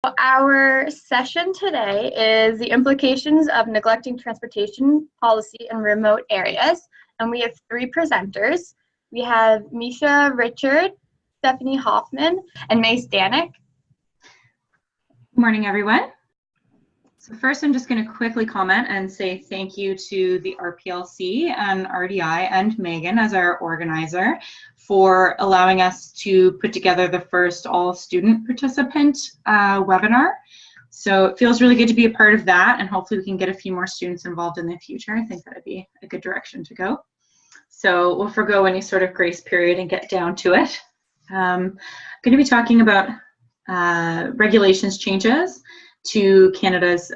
Our session today is the implications of neglecting transportation policy in remote areas, and we have three presenters. We have Mesha Richard, Stephanie Hoffman, and Meas Danok. Good morning, everyone. So first, I'm just going to quickly comment and say thank you to the RPLC and RDI and Megan as our organizer for allowing us to put together the first all-student participant webinar. So it feels really good to be a part of that, and hopefully we can get a few more students involved in the future. I think that would be a good direction to go. So we'll forego any sort of grace period and get down to it. I'm going to be talking about regulations changes to Canada's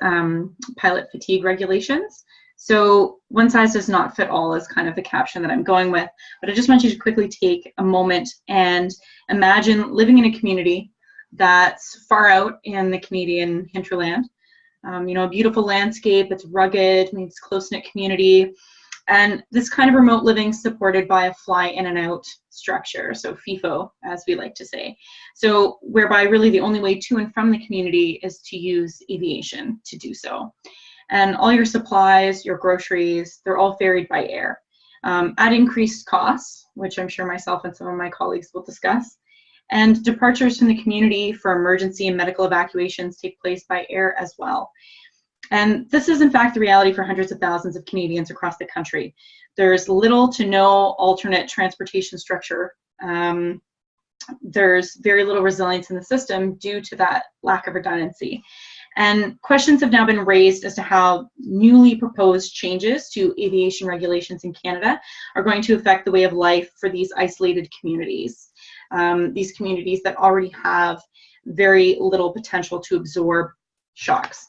pilot fatigue regulations. So one size does not fit all is kind of the caption that I'm going with, but I just want you to quickly take a moment and imagine living in a community that's far out in the Canadian hinterland. You know, a beautiful landscape, it's rugged, means close-knit community, and this kind of remote living supported by a fly in and out structure, so FIFO, as we like to say. So whereby really the only way to and from the community is to use aviation to do so. And all your supplies, your groceries, they're all ferried by air. At increased costs, which I'm sure myself and some of my colleagues will discuss. And departures from the community for emergency and medical evacuations take place by air as well. And this is in fact the reality for hundreds of thousands of Canadians across the country. There's little to no alternate transportation structure. There's very little resilience in the system due to that lack of redundancy. And questions have now been raised as to how newly proposed changes to aviation regulations in Canada are going to affect the way of life for these isolated communities. These communities that already have very little potential to absorb shocks.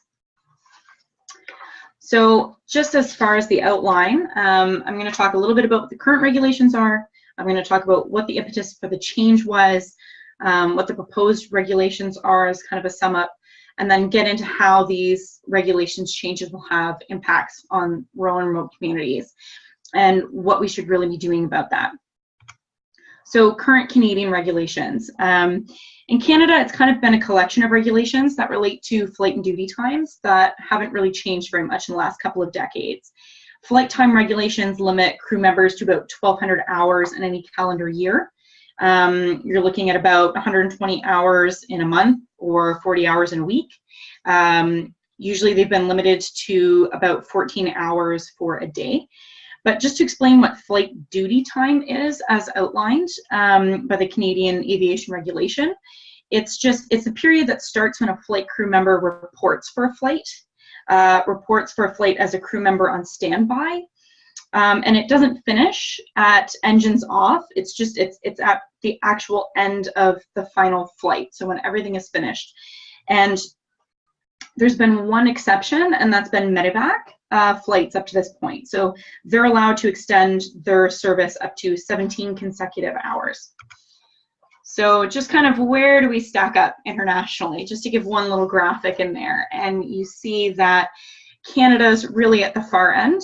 So just as far as the outline, I'm going to talk a little bit about what the current regulations are. I'm going to talk about what the impetus for the change was, what the proposed regulations are as kind of a sum up, and then get into how these regulations changes will have impacts on rural and remote communities and what we should really be doing about that. So current Canadian regulations. In Canada, it's kind of been a collection of regulations that relate to flight and duty times that haven't really changed very much in the last couple of decades. Flight time regulations limit crew members to about 1,200 hours in any calendar year. You're looking at about 120 hours in a month or 40 hours in a week. Usually they've been limited to about 14 hours for a day. But just to explain what flight duty time is, as outlined by the Canadian Aviation Regulation, it's the period that starts when a flight crew member reports for a flight as a crew member on standby, and it doesn't finish at engines off. It's at the actual end of the final flight, so when everything is finished. And there's been one exception, and that's been medevac flights up to this point. So they're allowed to extend their service up to 17 consecutive hours. So just kind of where do we stack up internationally? Just to give one little graphic in there, and you see that Canada's really at the far end.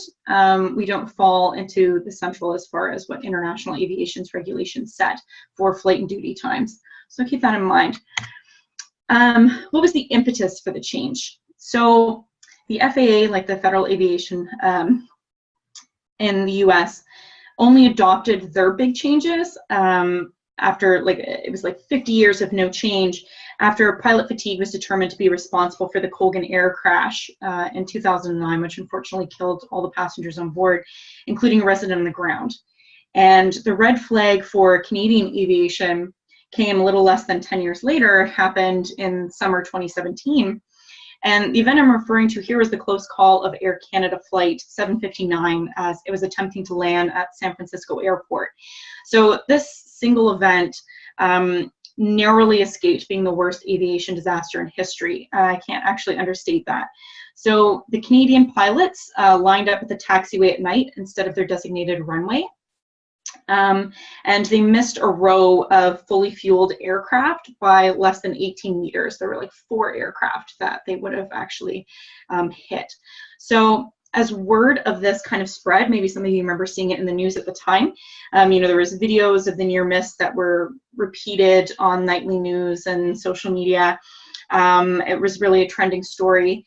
We don't fall into the central as far as what international aviation's regulations set for flight and duty times. So keep that in mind. What was the impetus for the change? So the FAA, like the Federal Aviation in the US, only adopted their big changes after it was 50 years of no change after pilot fatigue was determined to be responsible for the Colgan air crash in 2009, which unfortunately killed all the passengers on board, including a resident on the ground. And the red flag for Canadian aviation came a little less than 10 years later, happened in summer 2017. And the event I'm referring to here is the close call of Air Canada Flight 759 as it was attempting to land at San Francisco Airport. So this single event narrowly escaped being the worst aviation disaster in history. I can't actually understate that. So the Canadian pilots lined up at the taxiway at night instead of their designated runway. And they missed a row of fully fueled aircraft by less than 18 meters. There were like 4 aircraft that they would have actually hit. So as word of this kind of spread, maybe some of you remember seeing it in the news at the time, you know, there was videos of the near miss that were repeated on nightly news and social media. It was really a trending story.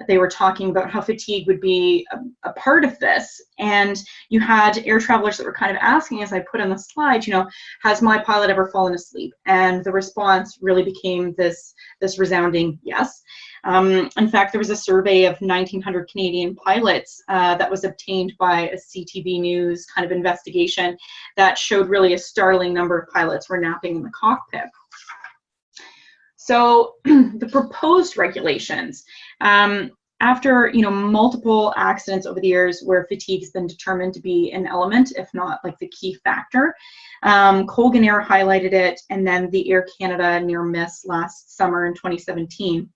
They were talking about how fatigue would be a part of this. And you had air travelers that were kind of asking, as I put on the slide, you know, has my pilot ever fallen asleep? And the response really became this resounding yes. In fact, there was a survey of 1,900 Canadian pilots that was obtained by a CTV News kind of investigation that showed really a startling number of pilots were napping in the cockpit. So the proposed regulations, after, you know, multiple accidents over the years where fatigue has been determined to be an element, if not like the key factor, Colgan Air highlighted it, and then the Air Canada near miss last summer in 2017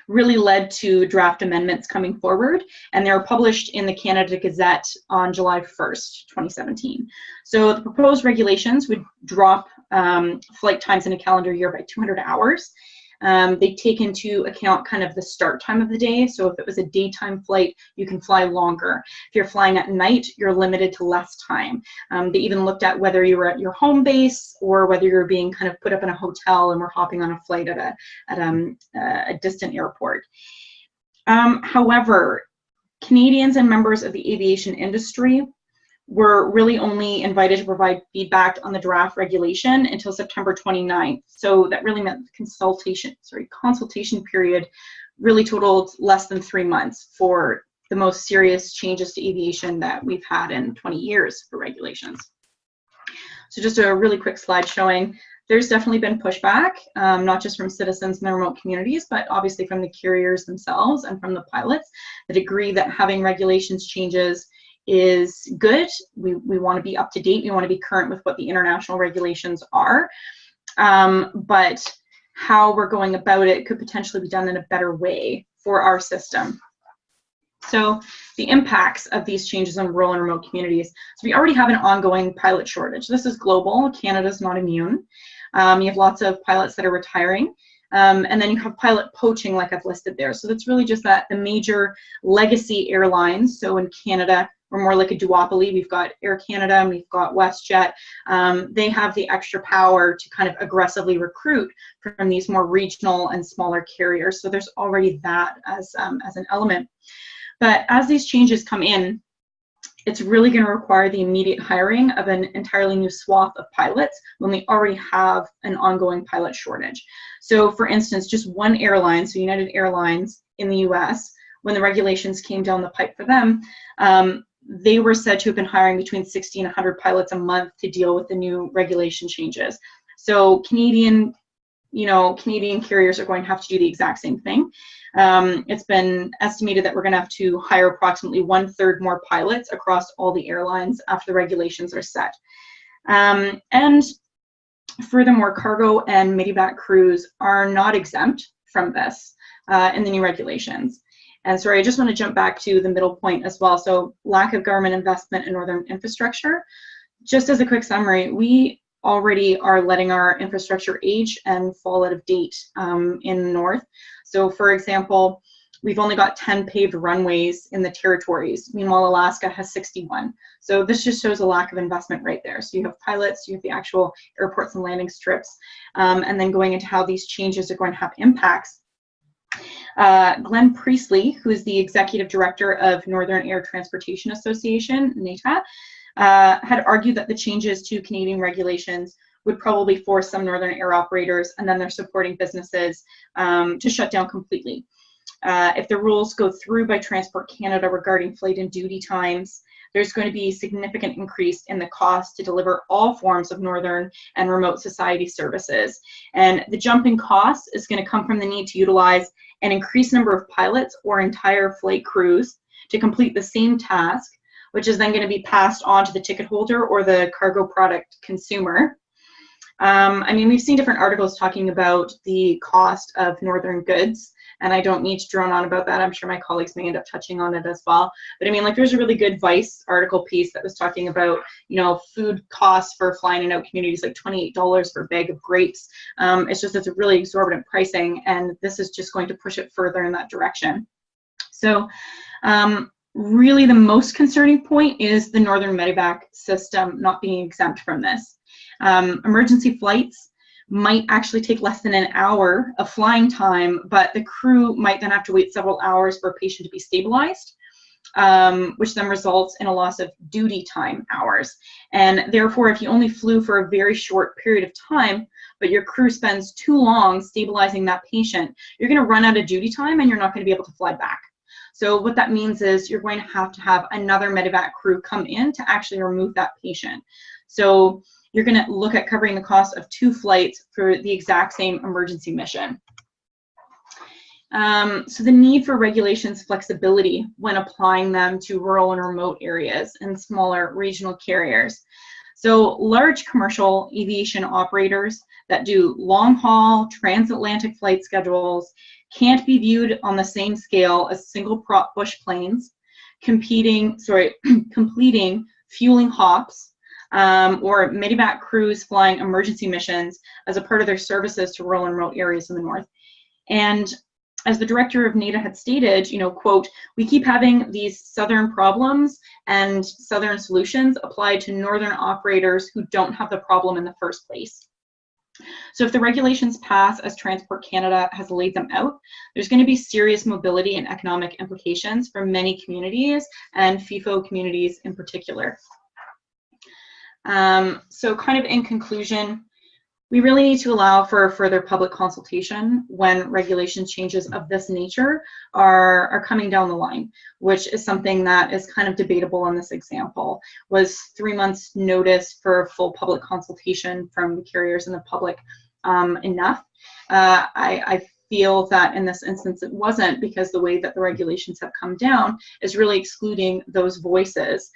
really led to draft amendments coming forward, and they were published in the Canada Gazette on July 1st, 2017. So the proposed regulations would drop flight times in a calendar year by 200 hours. They take into account kind of the start time of the day. So if it was a daytime flight, you can fly longer. If you're flying at night, you're limited to less time. They even looked at whether you were at your home base or whether you're being kind of put up in a hotel and were hopping on a flight at a distant airport. However, Canadians and members of the aviation industry were really only invited to provide feedback on the draft regulation until September 29th. So that really meant the consultation period really totaled less than 3 months for the most serious changes to aviation that we've had in 20 years for regulations. So just a really quick slide showing there's definitely been pushback, not just from citizens in the remote communities, but obviously from the carriers themselves and from the pilots that agree that having regulations changes is good. We want to be up to date. We want to be current with what the international regulations are. But how we're going about it could potentially be done in a better way for our system. So the impacts of these changes on rural and remote communities. So we already have an ongoing pilot shortage. This is global. Canada's not immune. You have lots of pilots that are retiring. And then you have pilot poaching like I've listed there. So that's really just that the major legacy airlines. So in Canada, we're more like a duopoly. We've got Air Canada and we've got WestJet. They have the extra power to kind of aggressively recruit from these more regional and smaller carriers. So there's already that as an element. But as these changes come in, it's really going to require the immediate hiring of an entirely new swath of pilots when we already have an ongoing pilot shortage. So for instance, just one airline, so United Airlines in the US, when the regulations came down the pipe for them, they were said to have been hiring between 60 and 100 pilots a month to deal with the new regulation changes. So Canadian carriers are going to have to do the exact same thing. It's been estimated that we're going to have to hire approximately 1/3 more pilots across all the airlines after the regulations are set. And furthermore, cargo and medevac crews are not exempt from this in the new regulations. And sorry, I just want to jump back to the middle point as well. So lack of government investment in northern infrastructure. Just as a quick summary, we already are letting our infrastructure age and fall out of date in the north. So for example, we've only got 10 paved runways in the territories. Meanwhile, Alaska has 61. So this just shows a lack of investment right there. So you have pilots, you have the actual airports and landing strips, and then going into how these changes are going to have impacts. Glenn Priestley, who is the executive director of Northern Air Transportation Association, NATA, had argued that the changes to Canadian regulations would probably force some northern air operators and then their supporting businesses to shut down completely. If the rules go through by Transport Canada regarding flight and duty times, there's going to be a significant increase in the cost to deliver all forms of northern and remote society services. And the jump in cost is going to come from the need to utilize an increased number of pilots or entire flight crews to complete the same task, which is then going to be passed on to the ticket holder or the cargo product consumer. I mean, we've seen different articles talking about the cost of northern goods, and I don't need to drone on about that. I'm sure my colleagues may end up touching on it as well. But I mean, like, there's a really good Vice article piece that was talking about, you know, food costs for flying in out communities, like $28 for a bag of grapes. It's a really exorbitant pricing, and this is just going to push it further in that direction. So really the most concerning point is the Northern Medevac system not being exempt from this. Emergency flights might actually take less than an hour of flying time, but the crew might then have to wait several hours for a patient to be stabilized, which then results in a loss of duty time hours. And therefore, if you only flew for a very short period of time, but your crew spends too long stabilizing that patient, you're going to run out of duty time and you're not going to be able to fly back. So what that means is you're going to have another medevac crew come in to actually remove that patient. So you're going to look at covering the cost of 2 flights for the exact same emergency mission. So the need for regulations flexibility when applying them to rural and remote areas and smaller regional carriers. So large commercial aviation operators that do long-haul transatlantic flight schedules can't be viewed on the same scale as single-prop bush planes completing fueling hops or medevac crews flying emergency missions as a part of their services to rural and remote areas in the north. And as the director of NATA had stated, quote, "We keep having these southern problems and southern solutions applied to northern operators who don't have the problem in the first place." So if the regulations pass as Transport Canada has laid them out, there's going to be serious mobility and economic implications for many communities and FIFO communities in particular. So kind of in conclusion, we really need to allow for further public consultation when regulation changes of this nature are coming down the line, which is something that is kind of debatable in this example. Was 3 months notice for full public consultation from carriers and the public enough? I feel that in this instance it wasn't, because the way that the regulations have come down is really excluding those voices.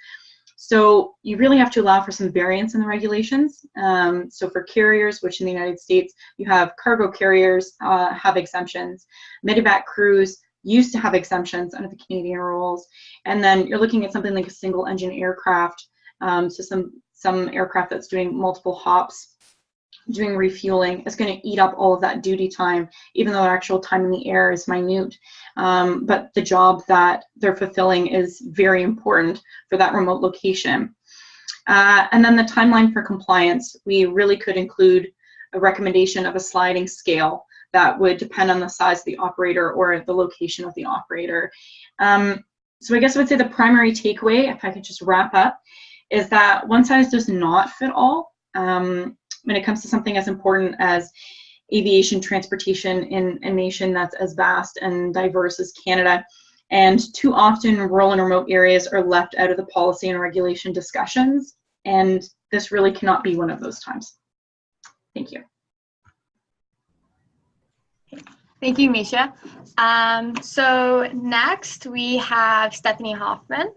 So you really have to allow for some variance in the regulations. So for carriers, which in the United States, you have cargo carriers have exemptions. Medevac crews used to have exemptions under the Canadian rules. And then you're looking at something like a single engine aircraft. So some aircraft that's doing multiple hops, doing refueling, is going to eat up all of that duty time, even though their actual time in the air is minute. But the job that they're fulfilling is very important for that remote location. And then the timeline for compliance, we really could include a recommendation of a sliding scale that would depend on the size of the operator or the location of the operator. So I guess I would say the primary takeaway, if I could just wrap up, is that one size does not fit all. When it comes to something as important as aviation transportation in a nation that's as vast and diverse as Canada. And too often rural and remote areas are left out of the policy and regulation discussions, and this really cannot be one of those times. Thank you. Thank you, Mesha. So next we have Stephanie Hoffman.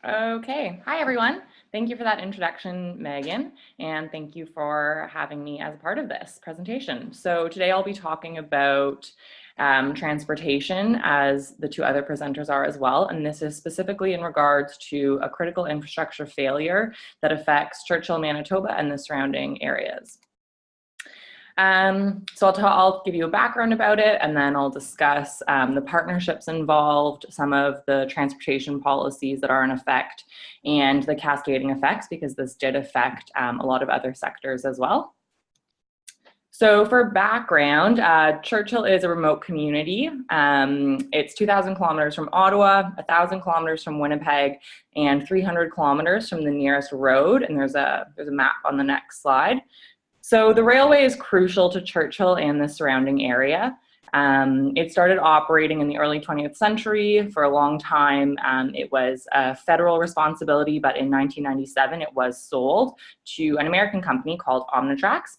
Okay, hi everyone. Thank you for that introduction, Megan, and thank you for having me as a part of this presentation. So today I'll be talking about transportation, as the 2 other presenters are as well, and this is specifically in regards to a critical infrastructure failure that affects Churchhill, Manitoba and the surrounding areas. So I'll give you a background about it, and then I'll discuss the partnerships involved, some of the transportation policies that are in effect, and the cascading effects, because this did affect a lot of other sectors as well. So for background, Churchhill is a remote community. It's 2,000 kilometers from Ottawa, 1,000 kilometers from Winnipeg, and 300 kilometers from the nearest road, and there's a map on the next slide. So the railway is crucial to Churchhill and the surrounding area. It started operating in the early 20th century. For a long time, it was a federal responsibility, but in 1997, it was sold to an American company called Omnitrax.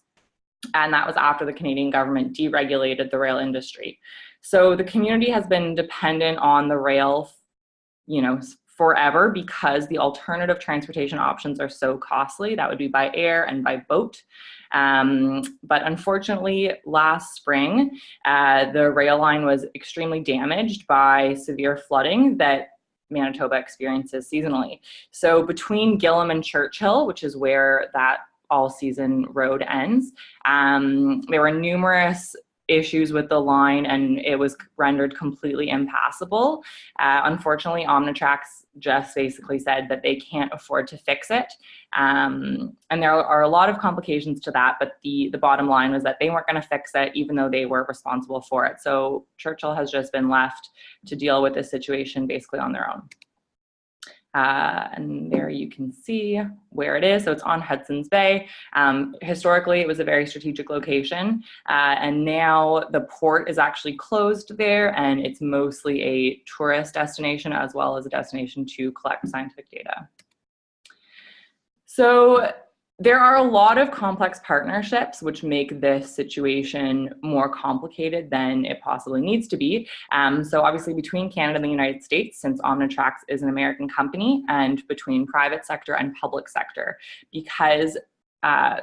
And that was after the Canadian government deregulated the rail industry. So the community has been dependent on the rail, forever, because the alternative transportation options are so costly. That would be by air and by boat. But unfortunately, last spring, the rail line was extremely damaged by severe flooding that Manitoba experiences seasonally. So between Gillam and Churchhill, which is where that all-season road ends, there were numerous issues with the line and it was rendered completely impassable. Unfortunately, Omnitrax just basically said that they can't afford to fix it. And there are a lot of complications to that, but the bottom line was that they weren't going to fix it even though they were responsible for it. So Churchill has just been left to deal with this situation basically on their own. And there you can see where it is. So it's on Hudson's Bay. Historically, it was a very strategic location. And now the port is actually closed there, and it's mostly a tourist destination as well as a destination to collect scientific data. So there are a lot of complex partnerships which make this situation more complicated than it possibly needs to be. So obviously between Canada and the United States, since Omnitrax is an American company, and between private sector and public sector, because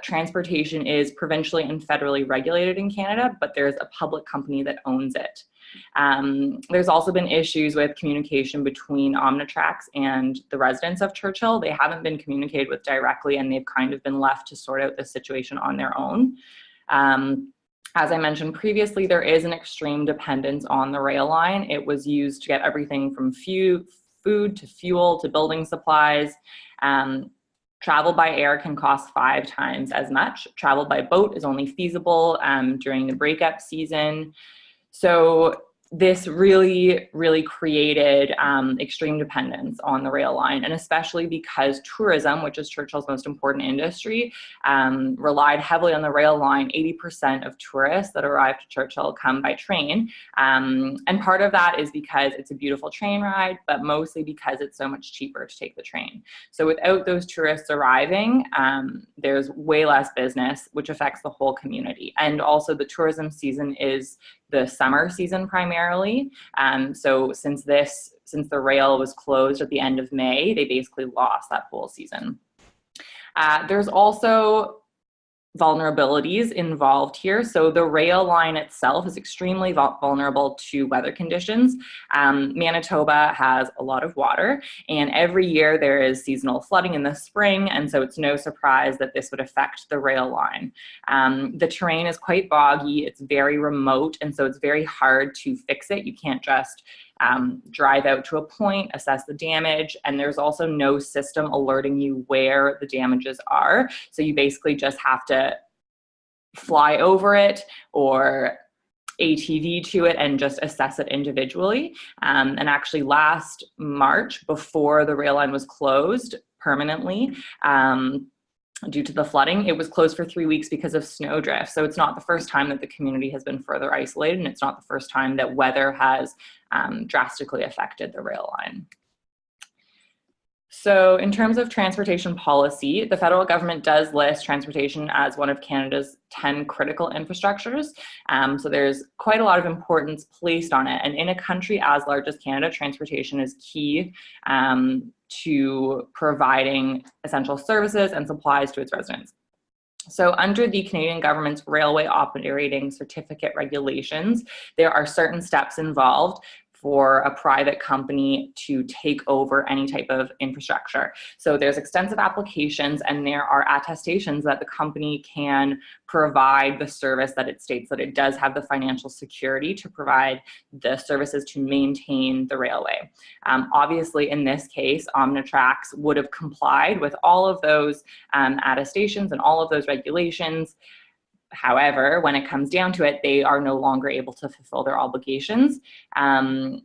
transportation is provincially and federally regulated in Canada, but there's a public company that owns it. There's also been issues with communication between Omnitrax and the residents of Churchill. They haven't been communicated with directly, and they've kind of been left to sort out this situation on their own. As I mentioned previously, there is an extreme dependence on the rail line. It was used to get everything from food to fuel to building supplies. Travel by air can cost 5 times as much. Travel by boat is only feasible during the breakup season. So this really, really created extreme dependence on the rail line, and especially because tourism, which is Churchill's most important industry, relied heavily on the rail line. 80% of tourists that arrive to Churchill come by train, and part of that is because it's a beautiful train ride, but mostly because it's so much cheaper to take the train. So without those tourists arriving, there's way less business, which affects the whole community. And also the tourism season is the summer season primarily. So since the rail was closed at the end of May, they basically lost that whole season. There's also vulnerabilities involved here. So the rail line itself is extremely vulnerable to weather conditions. Manitoba has a lot of water, and every year there is seasonal flooding in the spring, and so it's no surprise that this would affect the rail line. The terrain is quite boggy, it's very remote, and so it's very hard to fix it. You can't just drive out to a point, assess the damage, and there's also no system alerting you where the damages are. So you basically just have to fly over it or ATV to it and just assess it individually. And actually last March, before the rail line was closed permanently, due to the flooding, it was closed for 3 weeks because of snowdrift. So it's not the first time that the community has been further isolated, and it's not the first time that weather has drastically affected the rail line. So in terms of transportation policy, the federal government does list transportation as one of Canada's 10 critical infrastructures. So there's quite a lot of importance placed on it. And in a country as large as Canada, transportation is key to providing essential services and supplies to its residents. So under the Canadian government's Railway Operating Certificate regulations, there are certain steps involved for a private company to take over any type of infrastructure. So there's extensive applications, and there are attestations that the company can provide the service that it states that it does have the financial security to provide the services to maintain the railway. Obviously, in this case, Omnitrax would have complied with all of those attestations and all of those regulations. However, when it comes down to it, they are no longer able to fulfill their obligations. And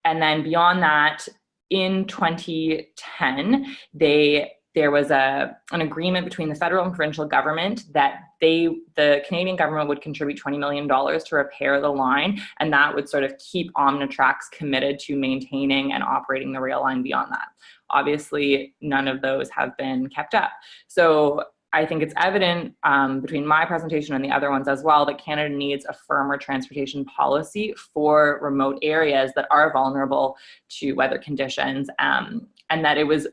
then beyond that, in 2010, there was an agreement between the federal and provincial government that the Canadian government would contribute $20 million to repair the line, and that would sort of keep Omnitrax committed to maintaining and operating the rail line beyond that. Obviously, none of those have been kept up. So I think it's evident between my presentation and the other ones as well that Canada needs a firmer transportation policy for remote areas that are vulnerable to weather conditions, and that it was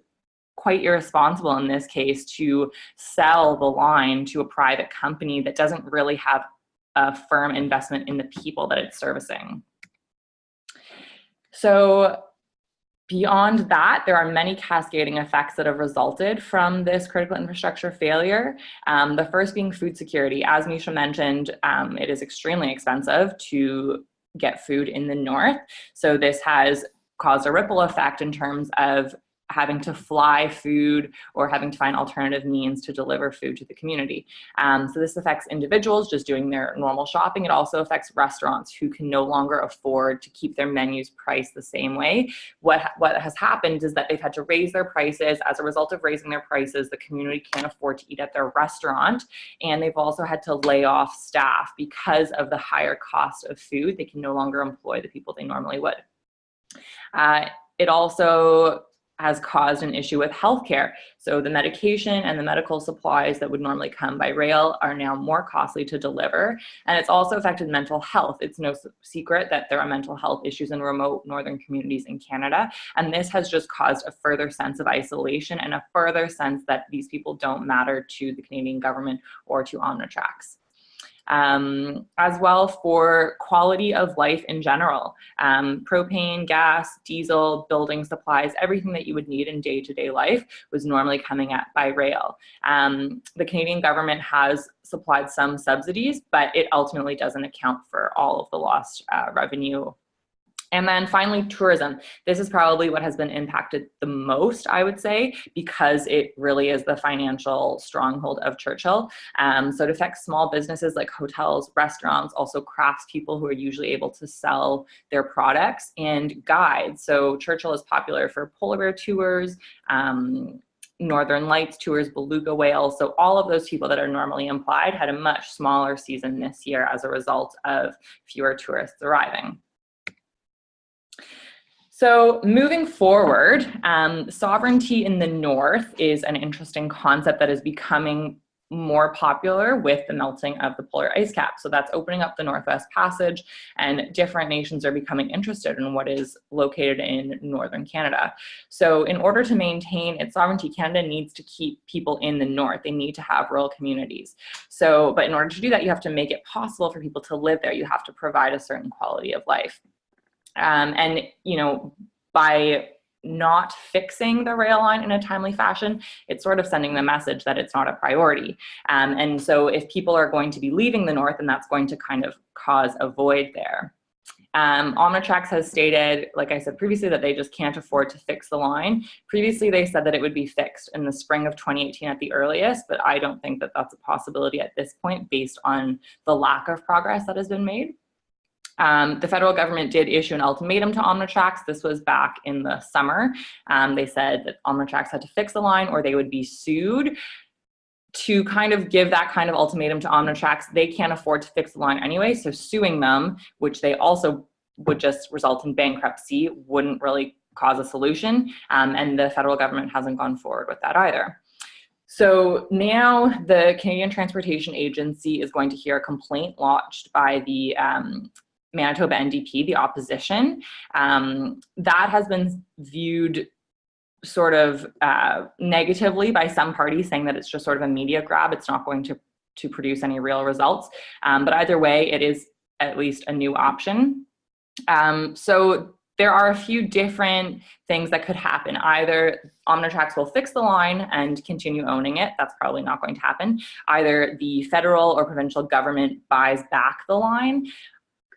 quite irresponsible in this case to sell the line to a private company that doesn't really have a firm investment in the people that it's servicing. So Beyond that, there are many cascading effects that have resulted from this critical infrastructure failure. The first being food security. As Mesha mentioned, it is extremely expensive to get food in the north. So this has caused a ripple effect in terms of having to fly food or having to find alternative means to deliver food to the community. So this affects individuals just doing their normal shopping. It also affects restaurants who can no longer afford to keep their menus priced the same way. What has happened is that they've had to raise their prices. As a result of raising their prices, the community can't afford to eat at their restaurant. And they've also had to lay off staff because of the higher cost of food. They can no longer employ the people they normally would. It also has caused an issue with healthcare. So the medication and the medical supplies that would normally come by rail are now more costly to deliver. And it's also affected mental health. It's no secret that there are mental health issues in remote northern communities in Canada. And this has just caused a further sense of isolation and a further sense that these people don't matter to the Canadian government or to Omnitrax. As well for quality of life in general. Propane, gas, diesel, building supplies, everything that you would need in day-to-day life was normally coming by rail. The Canadian government has supplied some subsidies, but it ultimately doesn't account for all of the lost revenue. And then finally, tourism. This is probably what has been impacted the most, I would say, because it really is the financial stronghold of Churchill. So it affects small businesses like hotels, restaurants, also craftspeople who are usually able to sell their products, and guides. So Churchill is popular for polar bear tours, Northern Lights tours, beluga whales. So all of those people that are normally implied had a much smaller season this year as a result of fewer tourists arriving. So moving forward, sovereignty in the north is an interesting concept that is becoming more popular with the melting of the polar ice cap. So that's opening up the Northwest Passage, and different nations are becoming interested in what is located in northern Canada. So in order to maintain its sovereignty, Canada needs to keep people in the north. They need to have rural communities. So, but in order to do that, you have to make it possible for people to live there. You have to provide a certain quality of life. And, you know, by not fixing the rail line in a timely fashion, it's sort of sending the message that it's not a priority. And so if people are going to be leaving the north, then that's going to kind of cause a void there. Omnitrax has stated, like I said previously, that they just can't afford to fix the line. Previously, they said that it would be fixed in the spring of 2018 at the earliest, but I don't think that that's a possibility at this point based on the lack of progress that has been made. The federal government did issue an ultimatum to Omnitrax. This was back in the summer. They said that Omnitrax had to fix the line or they would be sued. To kind of give that kind of ultimatum to Omnitrax, they can't afford to fix the line anyway, so suing them, which they also would just result in bankruptcy, wouldn't really cause a solution, and the federal government hasn't gone forward with that either. So now the Canadian Transportation Agency is going to hear a complaint lodged by the Manitoba NDP, the opposition. That has been viewed sort of negatively by some parties, saying that it's just sort of a media grab. It's not going to produce any real results. But either way, it is at least a new option. So there are a few different things that could happen. Either Omnitrax will fix the line and continue owning it. That's probably not going to happen. Either the federal or provincial government buys back the line.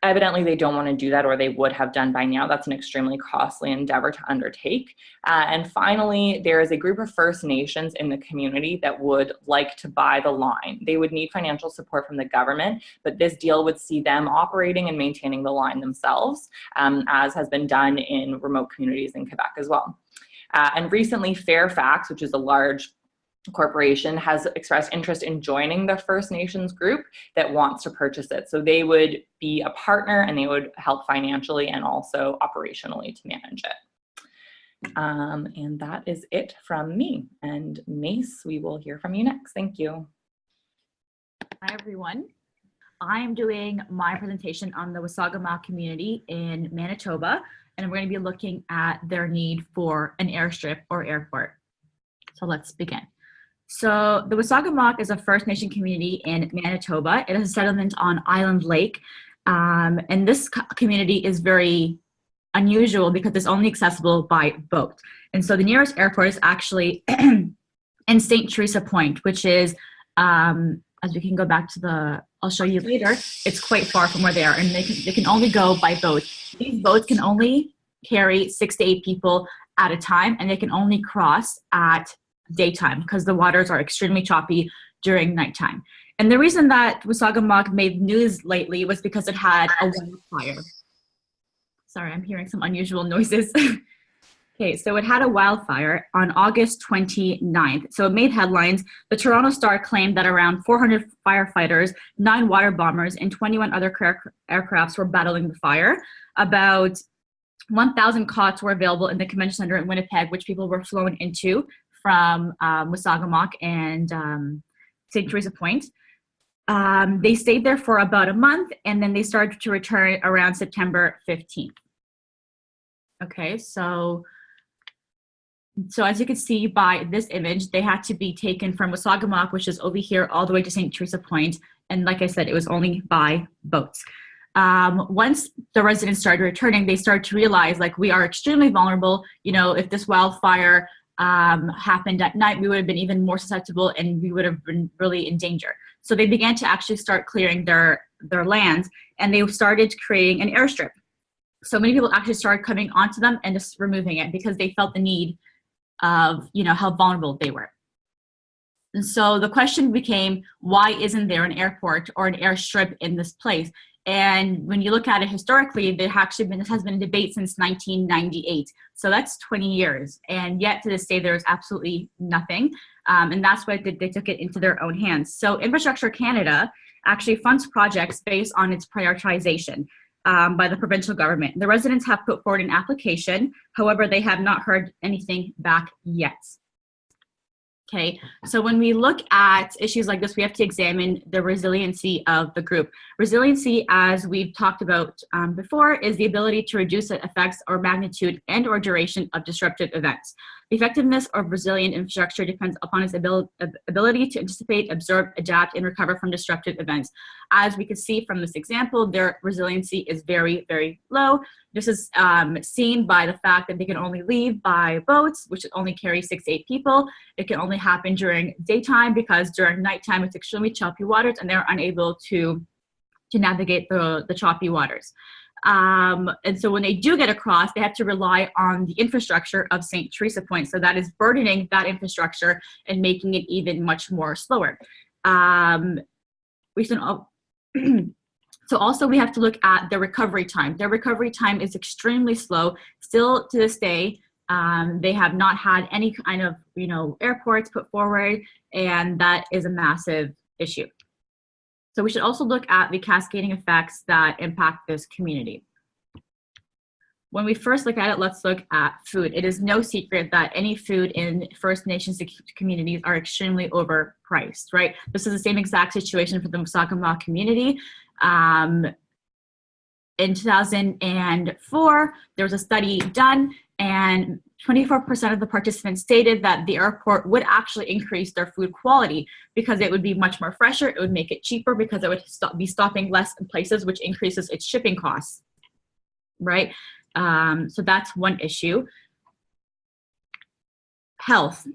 Evidently, they don't want to do that, or they would have done by now. That's an extremely costly endeavor to undertake. And finally, there is a group of First Nations in the community that would like to buy the line. They would need financial support from the government, but this deal would see them operating and maintaining the line themselves, as has been done in remote communities in Quebec as well. And recently, Fairfax, which is a large corporation, has expressed interest in joining the First Nations group that wants to purchase it. So they would be a partner and they would help financially and also operationally to manage it. And that is it from me. And Meas, we will hear from you next. Thank you. Hi, everyone. I'm doing my presentation on the Wasagamack community in Manitoba, and we're going to be looking at their need for an airstrip or airport. So let's begin. So the Wasagamack is a First Nation community in Manitoba. It is a settlement on Island Lake. And this community is very unusual because it's only accessible by boat. And so the nearest airport is actually in St. Theresa Point, which is, as we can go back to I'll show you later, it's quite far from where they are, and they can only go by boat. These boats can only carry 6 to 8 people at a time, and they can only cross at daytime because the waters are extremely choppy during nighttime. And the reason that Wasagamack made news lately was because it had a wildfire. Sorry, I'm hearing some unusual noises. Okay, so it had a wildfire on August 29th. So it made headlines. The Toronto Star claimed that around 400 firefighters, 9 water bombers, and 21 other aircrafts were battling the fire. About 1,000 cots were available in the convention center in Winnipeg, which people were flown into from Wasagamack and St. Theresa Point. They stayed there for about a month, and then they started to return around September 15th. Okay, so as you can see by this image, they had to be taken from Wasagamack, which is over here, all the way to St. Theresa Point. And like I said, it was only by boats. Once the residents started returning, they started to realize, like, we are extremely vulnerable. You know, if this wildfire happened at night, we would have been even more susceptible and we would have been really in danger. So they began to actually start clearing their lands, and they started creating an airstrip. So many people actually started coming onto them and just removing it because they felt the need of, you know, how vulnerable they were. And so the question became, why isn't there an airport or an airstrip in this place? And when you look at it historically, this has been a debate since 1998. So that's 20 years. And yet to this day, there's absolutely nothing. And that's why they took it into their own hands. So Infrastructure Canada actually funds projects based on its prioritization by the provincial government. The residents have put forward an application. However, they have not heard anything back yet. Okay, so when we look at issues like this, we have to examine the resiliency of the group. Resiliency, as we've talked about before, is the ability to reduce the effects or magnitude and or duration of disruptive events. The effectiveness of resilient infrastructure depends upon its ability to anticipate, absorb, adapt, and recover from disruptive events. As we can see from this example, their resiliency is very, very low. This is seen by the fact that they can only leave by boats, which only carry 6 to 8 people. It can only happen during daytime because during nighttime it's extremely choppy waters and they're unable to navigate the choppy waters. And so when they do get across, they have to rely on the infrastructure of St. Theresa Point. So that is burdening that infrastructure and making it even much more slower. So also we have to look at the recovery time. Their recovery time is extremely slow. Still to this day, they have not had any kind of, you know, airports put forward, and that is a massive issue. So we should also look at the cascading effects that impact this community. When we first look at it, let's look at food. It is no secret that any food in First Nations communities are extremely overpriced, right? This is the same exact situation for the Wasagamack community. In 2004, there was a study done, and 24% of the participants stated that the airport would actually increase their food quality because it would be much more fresher, it would make it cheaper because it would be stopping less in places, which increases its shipping costs, right? So that's one issue. Health.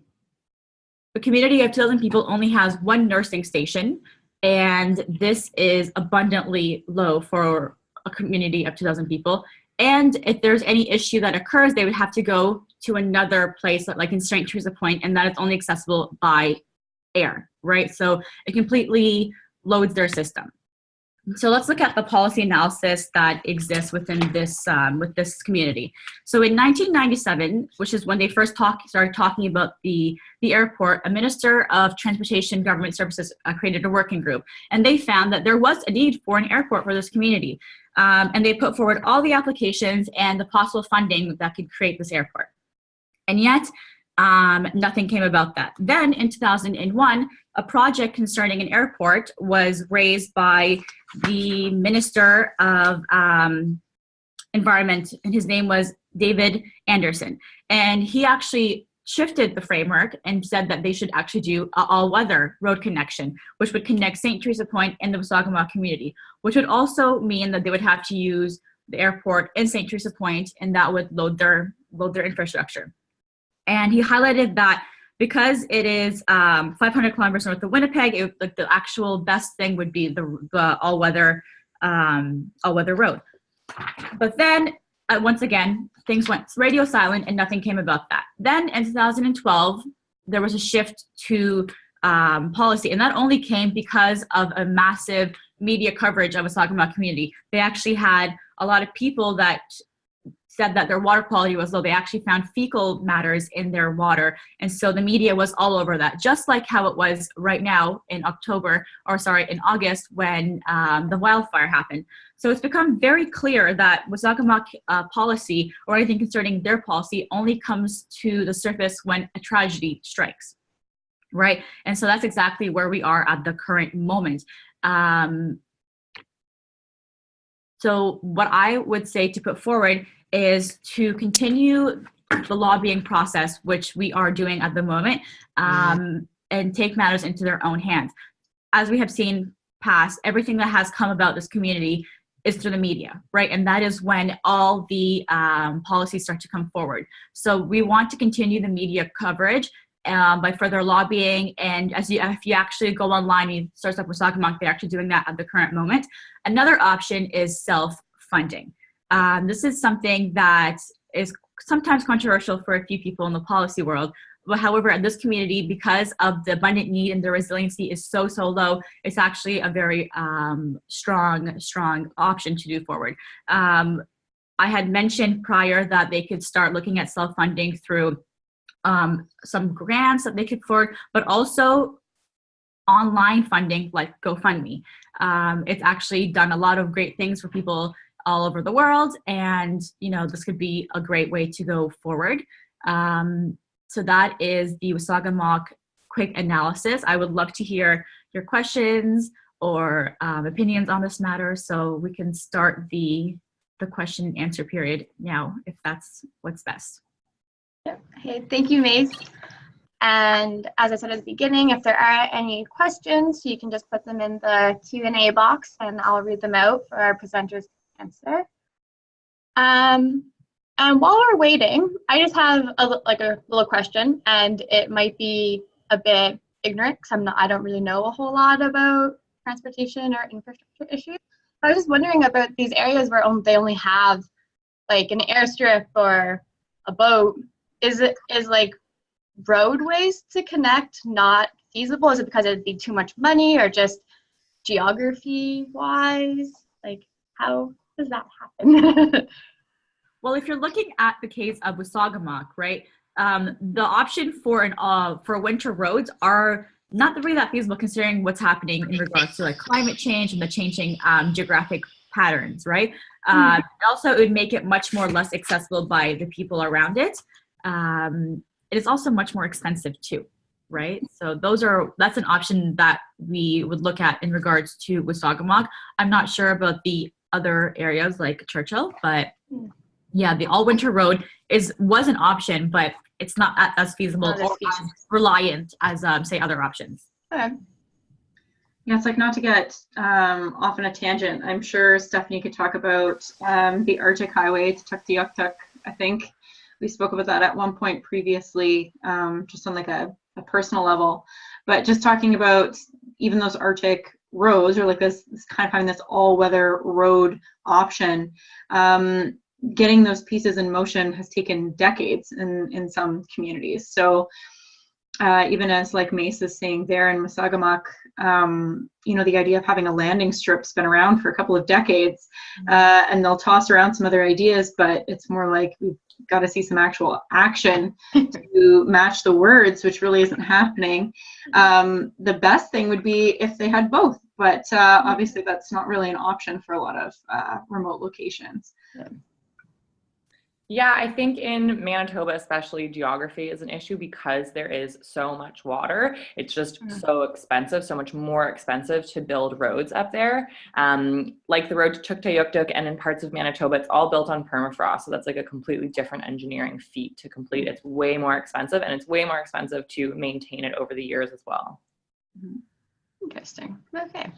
The community of 2,000 people only has 1 nursing station, and this is abundantly low for a community of 2,000 people. And if there's any issue that occurs, they would have to go to another place, like in St. Theresa Point, and that is only accessible by air, right? So it completely loads their system. So let's look at the policy analysis that exists within this with this community. So in 1997, which is when they first started talking about the airport, a Minister of Transportation Government Services created a working group, and they found that there was a need for an airport for this community. And they put forward all the applications and the possible funding that could create this airport. And yet, nothing came about that. Then in 2001, a project concerning an airport was raised by the Minister of Environment, and his name was David Anderson. And he actually shifted the framework and said that they should actually do an all-weather road connection, which would connect St. Theresa Point and the Wasagamack community, which would also mean that they would have to use the airport in St. Theresa Point, and that would load their infrastructure. And he highlighted that because it is 500 kilometers north of Winnipeg, like the actual best thing would be the all-weather road. But then once again, things went radio silent and nothing came about that. Then in 2012, there was a shift to policy, and that only came because of a massive media coverage of a Wasagamack community. They actually had a lot of people that said that their water quality was low. They actually found fecal matters in their water. And so the media was all over that, just like how it was right now in August when the wildfire happened. So it's become very clear that Wasagamack policy or anything concerning their policy only comes to the surface when a tragedy strikes, right? And so that's exactly where we are at the current moment. So what I would say to put forward is to continue the lobbying process, which we are doing at the moment, and take matters into their own hands. As we have seen past, everything that has come about this community is through the media, right? And that is when all the policies start to come forward. So we want to continue the media coverage by further lobbying. And if you actually go online and search up Wasagamack, they're actually doing that at the current moment. Another option is self-funding. This is something that is sometimes controversial for a few people in the policy world. But however, in this community, because of the abundant need and the resiliency is so low, it's actually a very strong option to do forward. I had mentioned prior that they could start looking at self-funding through some grants that they could forward, but also online funding like GoFundMe. It's actually done a lot of great things for people all over the world, and this could be a great way to go forward. So that is the Wasagamack quick analysis. I would love to hear your questions or opinions on this matter, so we can start the question and answer period now, if that's what's best. Okay, thank you, Meas. And as I said at the beginning, if there are any questions, you can just put them in the Q&A box and I'll read them out for our presenters to answer. And while we're waiting, I just have a little question, and it might be a bit ignorant because I don't really know a whole lot about transportation or infrastructure issues. I was just wondering about these areas where they only have like an airstrip or a boat. Is like roadways to connect not feasible? Is it because it'd be too much money, or just geography wise? Like, how does that happen? Well, if you're looking at the case of Wasagamack, right, the option for winter roads are not really that feasible considering what's happening in regards to like climate change and the changing geographic patterns, right? Also, it would make it much more less accessible by the people around it. It is also much more expensive too, right? So that's an option that we would look at in regards to Wasagamack. I'm not sure about the other areas like Churchhill, but yeah, the all-winter road was an option, but it's not as feasible or as reliant as say other options. Okay. Yeah, it's like, not to get off on a tangent, I'm sure Stephanie could talk about the Arctic Highway to Tuktoyaktuk. I think we spoke about that at one point previously, just on like a personal level. But just talking about even those Arctic roads, or like this kind of having this all-weather road option, getting those pieces in motion has taken decades in some communities. So even as like Meas is saying there in Wasagamack, the idea of having a landing strip's been around for a couple of decades, and they'll toss around some other ideas, but it's more like we've got to see some actual action to match the words, which really isn't happening. The best thing would be if they had both, but obviously that's not really an option for a lot of remote locations. Yeah, I think in Manitoba, especially, geography is an issue because there is so much water. It's just so expensive, so much more expensive to build roads up there. Like the road to Tuktoyaktuk and in parts of Manitoba, it's all built on permafrost. So that's like a completely different engineering feat to complete. It's way more expensive, and it's way more expensive to maintain it over the years as well. Interesting. Okay.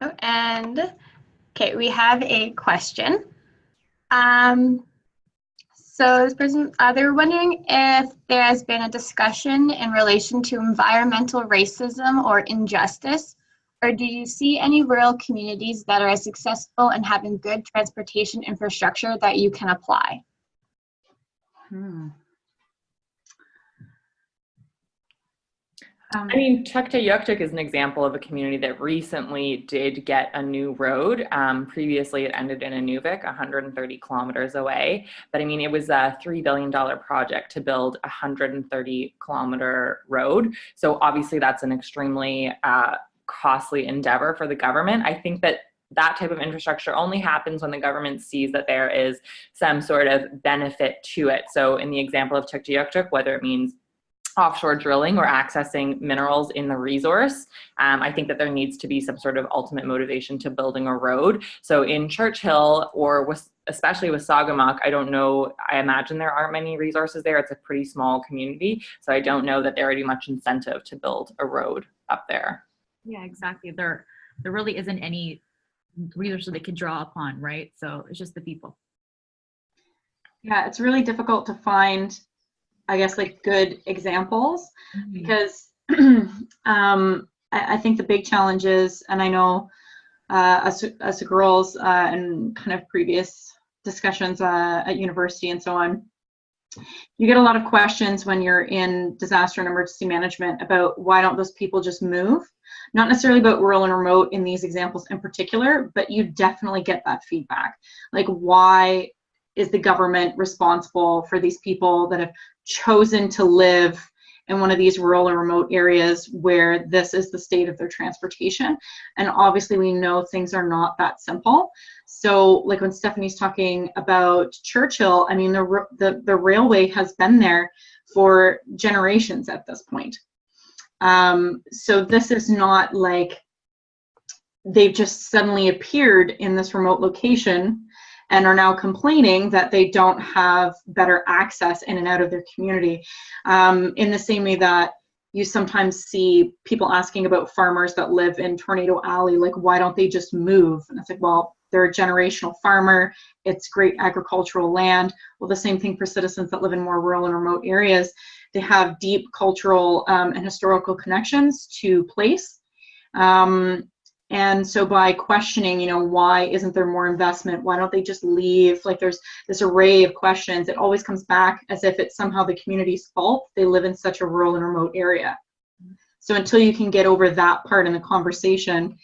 Oh, and okay, we have a question. So this person, they were wondering if there has been a discussion in relation to environmental racism or injustice, or do you see any rural communities that are successful in having good transportation infrastructure that you can apply? I mean, Churchhill is an example of a community that recently did get a new road. Previously, it ended in Inuvik, 130 kilometers away. But I mean, it was a $3 billion project to build a 130-kilometer road. So obviously, that's an extremely costly endeavor for the government. I think that that type of infrastructure only happens when the government sees that there is some sort of benefit to it. So in the example of Churchhill, whether it means offshore drilling or accessing minerals in the resource, I think that there needs to be some sort of ultimate motivation to building a road. So in Churchhill, or especially with Wasagamack, I don't know, I imagine there aren't many resources there. It's a pretty small community. So I don't know that there would be much incentive to build a road up there. Yeah, exactly. There really isn't any resources they could draw upon, right? So it's just the people. Yeah, it's really difficult to find, I guess, like good examples, because I think the big challenge is, and I know us girls and kind of previous discussions at university and so on, you get a lot of questions when you're in disaster and emergency management about why don't those people just move? Not necessarily about rural and remote in these examples in particular, but you definitely get that feedback. Like, why is the government responsible for these people that have chosen to live in one of these rural and remote areas where this is the state of their transportation? And obviously we know things are not that simple. So like when Stephanie's talking about Churchhill, I mean, the railway has been there for generations at this point. So this is not like they've just suddenly appeared in this remote location and are now complaining that they don't have better access in and out of their community. In the same way that you sometimes see people asking about farmers that live in Tornado Alley, like, why don't they just move? And it's like, well, they're a generational farmer. It's great agricultural land. Well, the same thing for citizens that live in more rural and remote areas. They have deep cultural and historical connections to place. And so by questioning, you know, why isn't there more investment? Why don't they just leave? Like, there's this array of questions. It always comes back as if it's somehow the community's fault. They live in such a rural and remote area. So until you can get over that part in the conversation,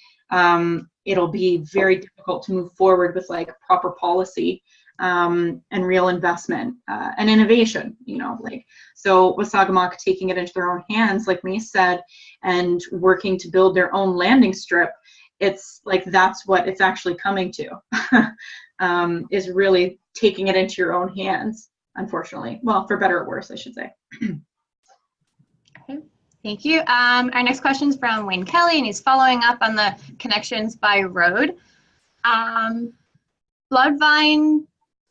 it'll be very difficult to move forward with like proper policy and real investment and innovation, you know, like, so Wasagamack taking it into their own hands, like Meas said, and working to build their own landing strip. It's like, that's what it's actually coming to, is really taking it into your own hands, unfortunately. Well, for better or worse, I should say. Okay, thank you. Our next question is from Wayne Kelly, and he's following up on the connections by road. Bloodvine,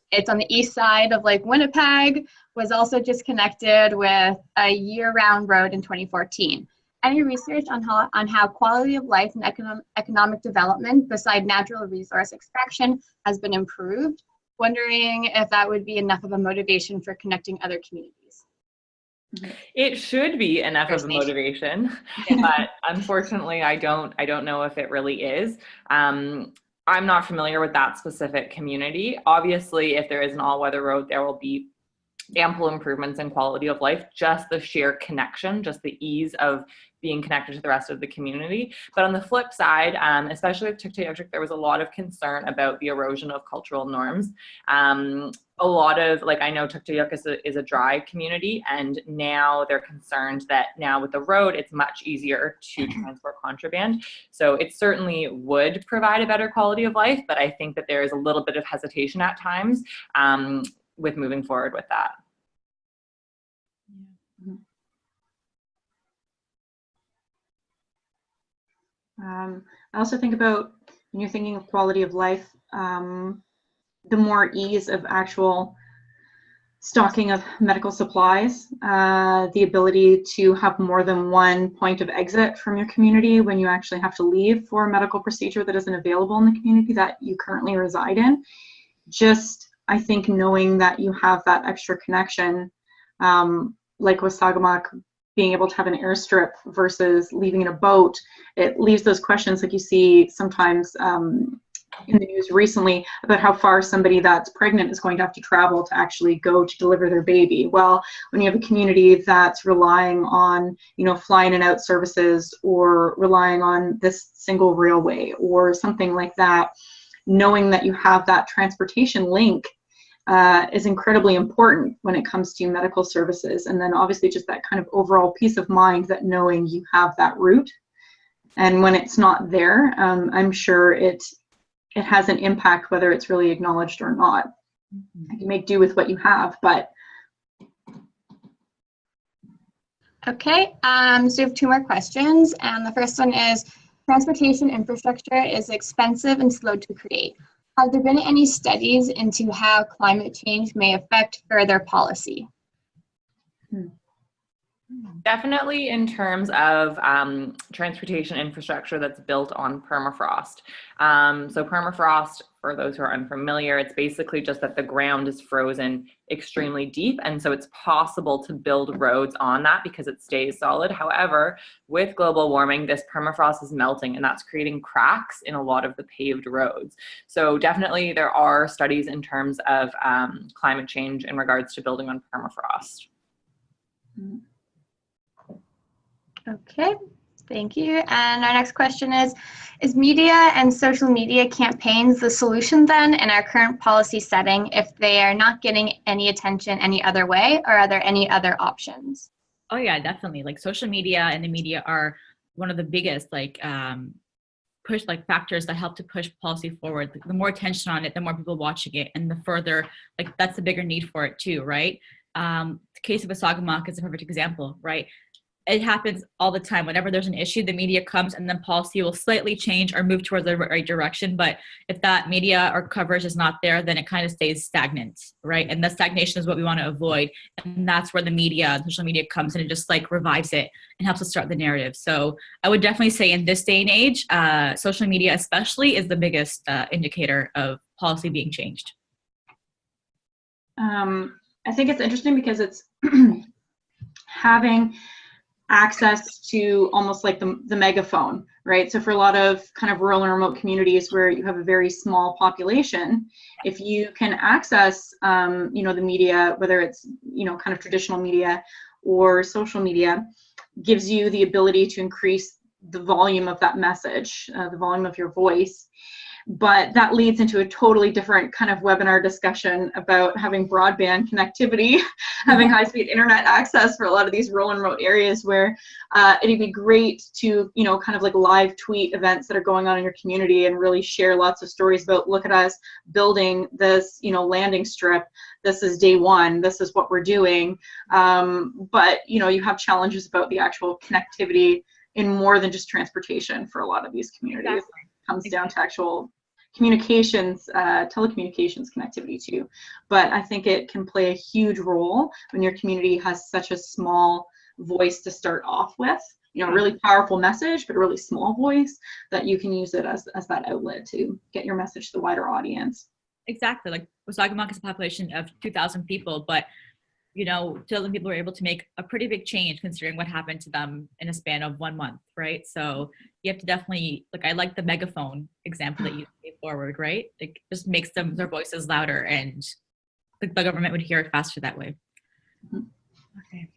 it's on the east side of Lake Winnipeg, was also just connected with a year-round road in 2014. Any research on how quality of life and economic development beside natural resource extraction has been improved? Wondering if that would be enough of a motivation for connecting other communities. It should be enough of a motivation, but unfortunately, I don't know if it really is. I'm not familiar with that specific community. Obviously, if there is an all-weather road, there will be ample improvements in quality of life, just the sheer connection, just the ease of being connected to the rest of the community. But on the flip side, especially with Churchhill, there was a lot of concern about the erosion of cultural norms. A lot of, like, I know Churchhill is a dry community, and now they're concerned that now with the road, it's much easier to transport contraband. So it certainly would provide a better quality of life, but I think that there is a little bit of hesitation at times with moving forward with that. I also think about, when you're thinking of quality of life, the more ease of actual stocking of medical supplies, the ability to have more than one point of exit from your community when you actually have to leave for a medical procedure that isn't available in the community that you currently reside in. Just I think knowing that you have that extra connection, like Wasagamack being able to have an airstrip versus leaving in a boat, it leaves those questions like you see sometimes in the news recently about how far somebody that's pregnant is going to have to travel to actually go to deliver their baby. Well, when you have a community that's relying on, you know, fly in and out services, or relying on this single railway or something like that, knowing that you have that transportation link is incredibly important when it comes to medical services. And then obviously just that kind of overall peace of mind that knowing you have that route. And when it's not there, I'm sure it has an impact whether it's really acknowledged or not. You make do with what you have, but. Okay, so we have two more questions, and the first one is, transportation infrastructure is expensive and slow to create. Have there been any studies into how climate change may affect further policy? Definitely in terms of transportation infrastructure that's built on permafrost. So permafrost, for those who are unfamiliar, it's basically just that the ground is frozen extremely deep, and so it's possible to build roads on that because it stays solid. However, with global warming, this permafrost is melting, and that's creating cracks in a lot of the paved roads. So definitely there are studies in terms of climate change in regards to building on permafrost. Okay, thank you. And our next question is media and social media campaigns the solution then in our current policy setting if they are not getting any attention any other way, or are there any other options? Oh yeah, definitely. Like social media and the media are one of the biggest push factors that help to push policy forward. The more attention on it, the more people watching it, and the further, that's the bigger need for it too, right? The case of Wasagamack is a perfect example, right? It happens all the time. Whenever there's an issue, the media comes and then policy will slightly change or move towards the right direction. But if that media or coverage is not there, then it kind of stays stagnant, right? And the stagnation is what we want to avoid. And that's where the media, social media comes in and just revives it and helps us start the narrative. So I would definitely say in this day and age, social media especially is the biggest indicator of policy being changed. I think it's interesting because it's having access to almost like the megaphone, right? So for a lot of kind of rural and remote communities where you have a very small population, if you can access, the media, whether it's, kind of traditional media or social media, gives you the ability to increase the volume of that message, the volume of your voice. But that leads into a totally different kind of webinar discussion about having broadband connectivity, having high-speed internet access for a lot of these rural and remote areas where it'd be great to, kind of live tweet events that are going on in your community and really share lots of stories about, look at us building this, landing strip. This is day one. This is what we're doing. But, you have challenges about the actual connectivity in more than just transportation for a lot of these communities. Exactly. Comes down to actual communications, telecommunications connectivity too. But I think it can play a huge role when your community has such a small voice to start off with. Really powerful message, but a really small voice that you can use it as that outlet to get your message to the wider audience. Exactly. Wasagamack is a population of 2,000 people, but 2,000 people were able to make a pretty big change considering what happened to them in a span of 1 month, right? So you have to definitely, I like the megaphone example that you gave forward, right? It just makes their voices louder, and the government would hear it faster that way. Okay.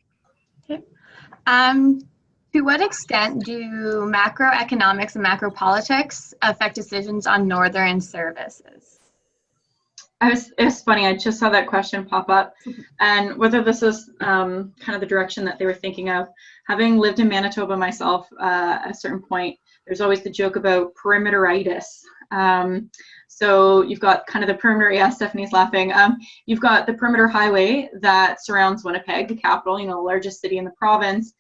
To what extent do macroeconomics and macropolitics affect decisions on northern services? It's funny, I just saw that question pop up, and whether this is kind of the direction that they were thinking of. Having lived in Manitoba myself, at a certain point, there's always the joke about perimeteritis. So you've got kind of the perimeter, yeah, Stephanie's laughing. You've got the perimeter highway that surrounds Winnipeg, the capital, the largest city in the province,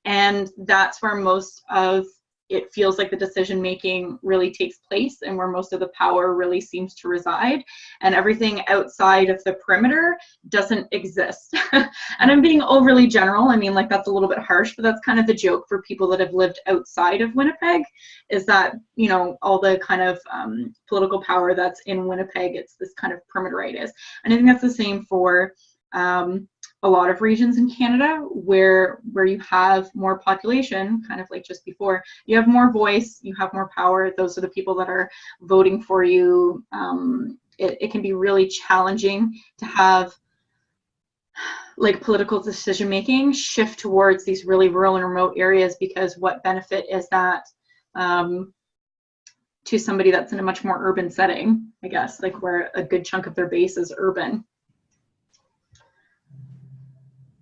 and that's where most of it feels like the decision making really takes place and where most of the power really seems to reside, and everything outside of the perimeter doesn't exist. And I'm being overly general. I mean, like, that's a little bit harsh, but that's kind of the joke for people that have lived outside of Winnipeg, is that, you know, all the kind of political power that's in Winnipeg, it's this kind of perimeteritis. And I think that's the same for a lot of regions in Canada where you have more population, kind of like just before, you have more voice, you have more power. Those are the people that are voting for you. It can be really challenging to have like political decision making shift towards these really rural and remote areas, because what benefit is that to somebody that's in a much more urban setting, I guess, like where a good chunk of their base is urban.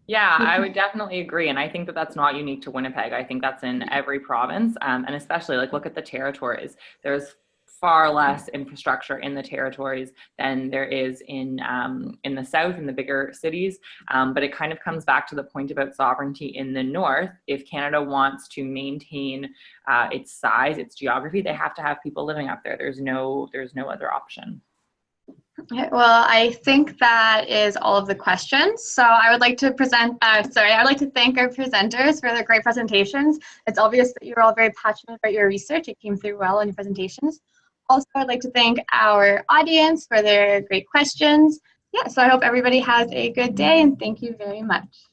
Yeah, I would definitely agree. And I think that that's not unique to Winnipeg. I think that's in every province. And especially, like, look at the territories. There's far less infrastructure in the territories than there is in the south, in the bigger cities. But it kind of comes back to the point about sovereignty in the north. If Canada wants to maintain its size, its geography, they have to have people living up there. There's no other option. Okay, well, I think that is all of the questions. So I would like to I'd like to thank our presenters for their great presentations. It's obvious that you're all very passionate about your research. It came through well in your presentations. Also, I'd like to thank our audience for their great questions. Yeah, so I hope everybody has a good day, and thank you very much.